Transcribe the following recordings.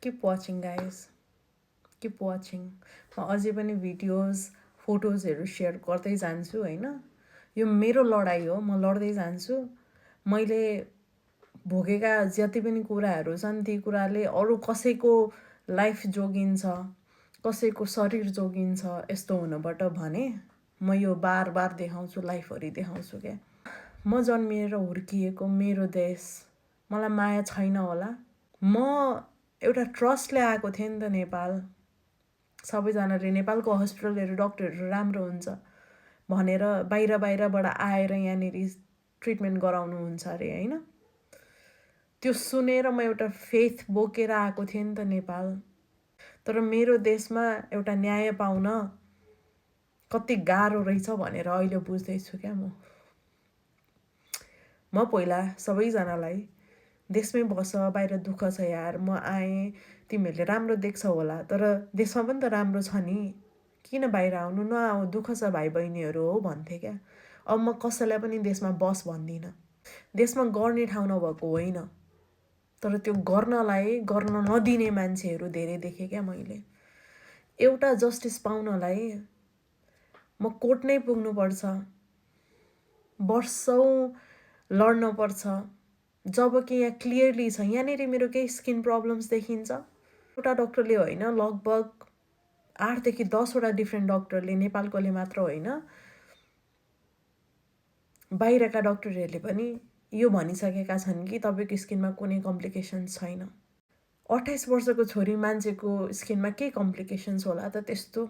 Keep watching, guys. Keep watching. म अझै पनि भिडियोज फोटोजहरू सेयर गर्दै जान्छु होइन. यो मेरो लडाइँ हो, म लड्दै जान्छु. मैले भोगेका जति पनि कुराहरू छन् ती कुराले अरू कसैको लाइफ जोगिन्छ, कसैको शरीर जोगिन्छ यस्तो हुनबाट भने म यो बार बार देखाउँछु, लाइफभरि देखाउँछु क्या. म जन्मिएर हुर्किएको मेरो देश, मलाई माया छैन होला. म एउटा ट्रस्टले आएको थिएँ नि त नेपाल. सबैजनाले नेपालको हस्पिटलहरू डक्टरहरू राम्रो हुन्छ भनेर बाहिरबाट आएर यहाँनिर ट्रिटमेन्ट गराउनुहुन्छ अरे होइन. त्यो सुनेर म एउटा फेथ बोकेर आएको थिएँ नि त नेपाल. तर मेरो देशमा एउटा न्याय पाउन कति गाह्रो रहेछ भनेर अहिले बुझ्दैछु क्या. म पहिला सबैजनालाई देशमै बस, बाहिर दुःख छ यार, म आएँ, तिमीहरूले राम्रो देख्छौ होला, तर देशमा पनि त राम्रो छ नि, किन बाहिर आउनु, नआऊ, दुःख छ भाइ बहिनीहरू हो भन्थे क्या. अब म कसैलाई पनि देशमा बस भन्दिनँ. देशमा गर्ने ठाउँ नभएको होइन, तर त्यो गर्न नदिने मान्छेहरू धेरै देखेँ क्या मैले. एउटा जस्टिस पाउनलाई म कोर्ट नै पुग्नुपर्छ, वर्षौँ लड्न पर्छ, जब कि यहाँ क्लियरली छ. यहाँनिर मेरो केही स्किन प्रब्लम्स देखिन्छ, एउटा डक्टरले होइन, लगभग 8 देखि 10 वटा डिफ्रेन्ट डक्टरले, नेपालकोले मात्र होइन, बाहिरका डक्टरहरूले पनि यो भनिसकेका छन् कि तपाईँको स्किनमा कुनै कम्प्लिकेसन्स छैन. 28 वर्षको छोरी मान्छेको स्किनमा के कम्प्लिकेसन्स होला त त्यस्तो.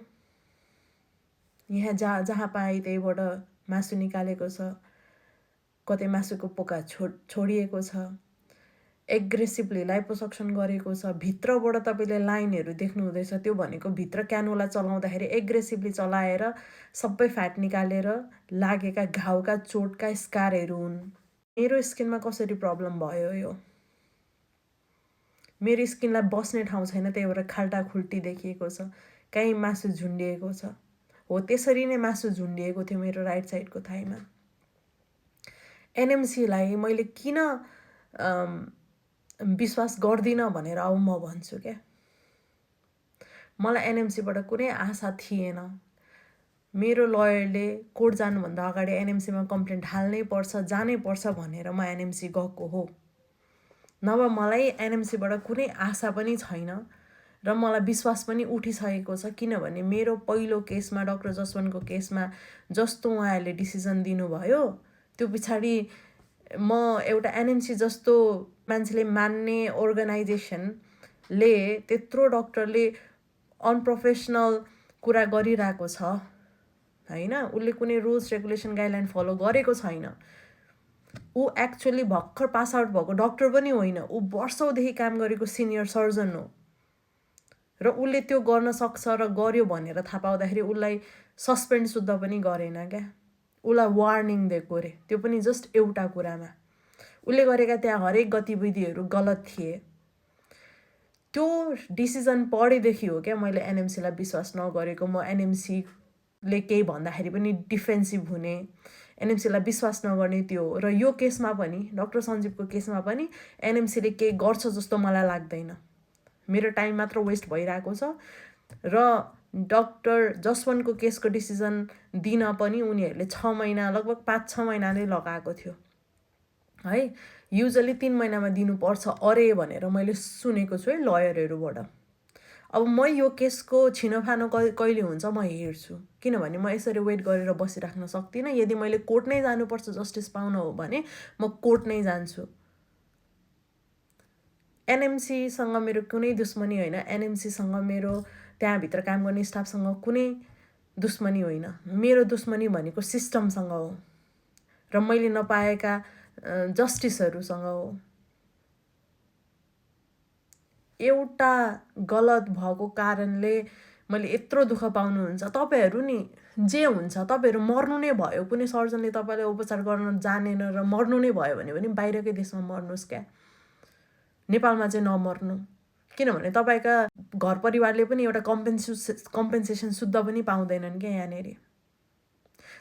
यहाँ जहाँ पाए त्यहीबाट मासु निकालेको छ, कतै मासुको पोका छोडिएको छ, एग्रेसिभली लाइपोसक्सन गरेको छ. भित्रबाट तपाईँले लाइनहरू देख्नु हुँदैछ, त्यो भनेको भित्र क्यानुला चलाउँदाखेरि एग्रेसिभली चलाएर सबै फ्याट निकालेर लागेका घाउका चोटका स्कारहरू हुन्. मेरो स्किनमा कसरी प्रब्लम भयो यो, मेरो स्किनलाई बस्ने ठाउँ छैन, त्यही भएर खाल्टा खुल्टी देखिएको छ, कहीँ मासु झुन्डिएको छ. हो त्यसरी नै मासु झुन्डिएको थियो मेरो राइट साइडको थाइमा. एनएमसीलाई मैले किन विश्वास गर्दिनँ भनेर अब म भन्छु क्या. मलाई एनएमसीबाट कुनै आशा थिएन. मेरो लयरले कोर्ट जानुभन्दा अगाडि एनएमसीमा कम्प्लेन्ट हाल्नै पर्छ, जानै पर्छ भनेर म एनएमसी गएको हो. नभए मलाई एनएमसीबाट कुनै आशा पनि छैन र मलाई विश्वास पनि उठिसकेको छ. किनभने मेरो पहिलो केसमा, डाक्टर जसवन्तको केसमा जस्तो उहाँहरूले डिसिजन दिनुभयो, त्यो पछाडि म एउटा एनएमसी जस्तो मान्छेले मान्ने अर्गनाइजेसनले त्यत्रो डक्टरले अनप्रोफेसनल कुरा गरिरहेको छ होइन, उसले कुनै रुल्स रेगुलेसन गाइडलाइन फलो गरेको छैन. ऊ एक्चुअली भर्खर पास आउट भएको डक्टर पनि होइन, ऊ वर्षौँदेखि काम गरेको सिनियर सर्जन हो. र उसले त्यो गर्न सक्छ र गर्यो भनेर थाहा पाउँदाखेरि उसलाई सस्पेन्ड सुद्धा पनि गरेन क्या. उसलाई वार्निङ दिएको अरे, त्यो पनि जस्ट एउटा कुरामा. उसले गरेका त्यहाँ हरेक गतिविधिहरू गलत थिए. त्यो डिसिजन पढेदेखि हो क्या मैले एनएमसीलाई विश्वास नगरेको. म एनएमसीले केही भन्दाखेरि पनि डिफेन्सिभ हुने, एनएमसीलाई विश्वास नगर्ने त्यो हो. र यो केसमा पनि, डाक्टर सञ्जीवको केसमा पनि एनएमसीले केही गर्छ जस्तो मलाई लाग्दैन. मेरो टाइम मात्र वेस्ट भइरहेको छ. र डाक्टर जसवन्तको केसको डिसिजन दिन पनि उनीहरूले 6 महिना, लगभग 5-6 महिना नै लगाएको थियो है. युजली 3 महिनामा दिनुपर्छ अरे भनेर मैले सुनेको छु है लयरहरूबाट. अब म यो केसको छिनोफानो कहिले हुन्छ म हेर्छु, किनभने म यसरी वेट गरेर बसिराख्न सक्दिनँ. यदि मैले कोर्ट नै जानुपर्छ जस्टिस पाउन हो भने म कोर्ट नै जान्छु. एनएमसीसँग मेरो कुनै दुश्मनी होइन, एनएमसीसँग मेरो त्यहाँभित्र काम गर्ने स्टाफसँग कुनै दुश्मनी होइन. मेरो दुश्मनी भनेको सिस्टमसँग हो र मैले नपाएका जस्टिसहरूसँग हो. एउटा गलत भएको कारणले मैले यत्रो दुःख पाउनुहुन्छ. तपाईँहरू नि जे हुन्छ, तपाईँहरू मर्नु नै भयो, कुनै सर्जनले तपाईँलाई उपचार गर्न जानेन र मर्नु नै भयो भने पनि बाहिरकै देशमा मर्नुहोस् क्या, नेपालमा चाहिँ नमर्नु. किनभने तपाईँका घर परिवारले पनि एउटा कम्पेन्सेसन शुद्ध पनि पाउँदैनन् क्या. यहाँनिर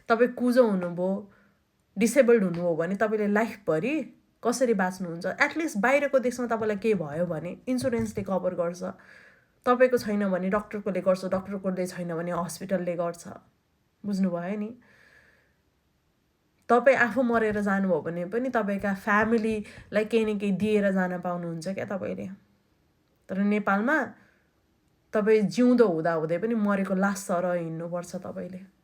तपाईँ कुजो हुनुभयो, डिसेबल्ड हुनुभयो भने तपाईँले लाइफभरि कसरी बाँच्नुहुन्छ? एटलिस्ट बाहिरको देशमा तपाईँलाई केही भयो भने इन्सुरेन्सले कभर गर्छ। तपाईँको छैन भने डक्टरकोले गर्छ, डक्टरकोले छैन भने हस्पिटलले गर्छ। बुझ्नुभयो नि? तपाईँ आफू मरेर जानुभयो भने पनि तपाईँका फ्यामिलीलाई केही न केही दिएर जान पाउनुहुन्छ क्या तपाईँले। तर नेपालमा तपाईँ जिउँदो हुँदाहुँदै पनि मरेको लास सर हिँड्नुपर्छ तपाईँले।